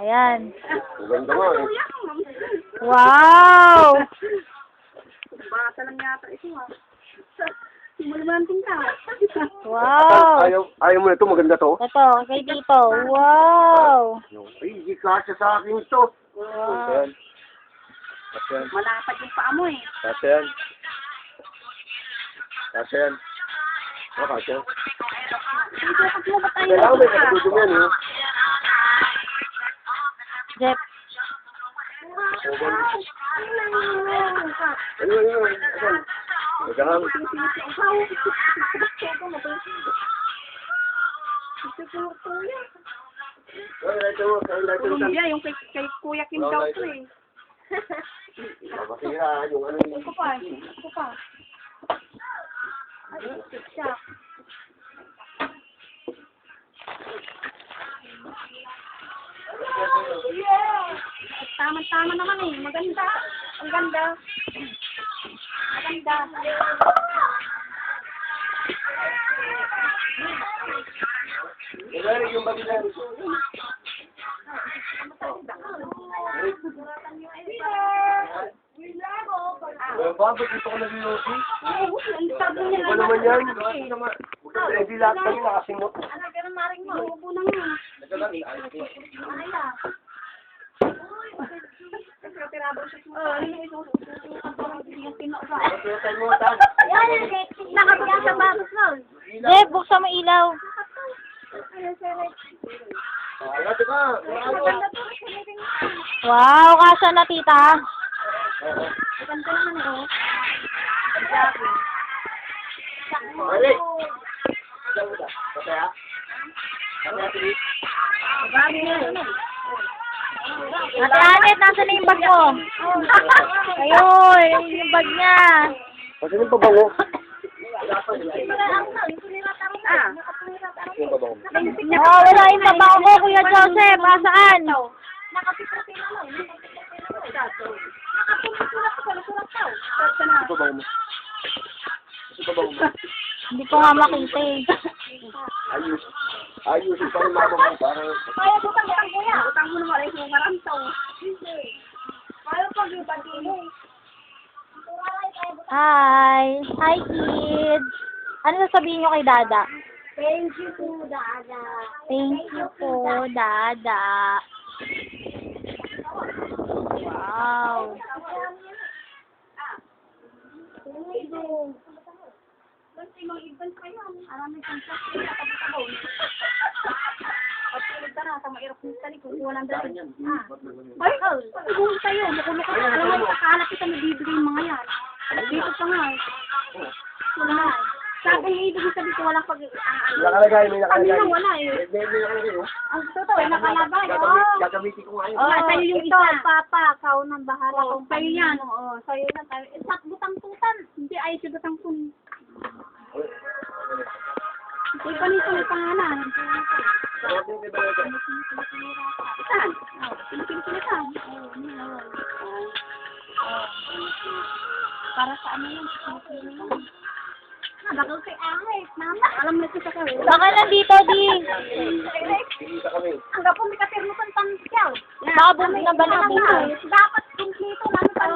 Ayan. Ganda nga eh. Wow! Bata lang yata ito ha. Simulimanting ka. Wow! Ayaw mo na ito, maganda to. Ito, kay Tito. Wow! Ay, hindi kasya sa akin ito. Wow. Malapad yung paa mo eh. Kasya yan. Kasya yan. Kasya. Dito pag lubat tayo. Kailangan may katutong yan eh. Jeff. Ano? Magandang. Columbia, yung kay Kuya Kim daw to eh. Masira yung ano yung... Ito pa. Ay, siya. Tama-tama naman eh. Maganda. Ang ganda. Maganda. Yung bagilan. Bakit dito ko nag-iusi? Ano naman yan? Hindi lahat kami nakasimot. Ano, ganun maring mo. Upo na nga. Nakapagyan sa babos nun. Jeff, buksan mo ilaw. Wow, kasya na, tita. Ganda naman oh. Balik! Ate Anet, nasa na yung bag mo? Ayun, yung bag niya. Kasi yung pabango. Wala yung babaw ko, Kuya Joseph. Asaan? Pabango mo. Kasi pabango mo. Hindi ko nga makita eh. Ayos yung parang mama mo. Parang... Kaya butang kuya. Butang mo naman ay kung maramtaw. Kaya pag yung pag-ino. Hi! Hi, kids! Ano sasabihin nyo kay Dada? Thank you po, Dada. Thank you po, Dada. Wow! Basta yung ibang kayo. Arami kang sakit. Kapag-tabaw. At tulad ka na sa mairap ng tali kung walang dali. Ay, pag-ibong tayo. Makulok ka. Alam mo, akala kita nabibigay yung mga yan. Dito pa nga. Wala. Sabi niya ibig sabihin ko walang pag... Nakalagay, may nakalagay. Kanina wala eh. May nakalagay, oh. Ang totoo, nakalabay. Gagamitin ko ngayon. Oh, sa'yo yung isa. Papa, ikaw nang bahala. Oo, sa'yo yan. Oo, sa'yo na tayo. Isak butang-tutan. Hindi ay si butang-tun. Ito pa nito may pangalan. Saan? Pinipilitan. Para sa ano yun? Bakal kay Ahit. Mama, alam mo ito sa kawin. Baka nandito, Di. Hanggang po may katermo kang pangkyaw. Baka nabalik dito. Dapat kumpleto. Lalo pa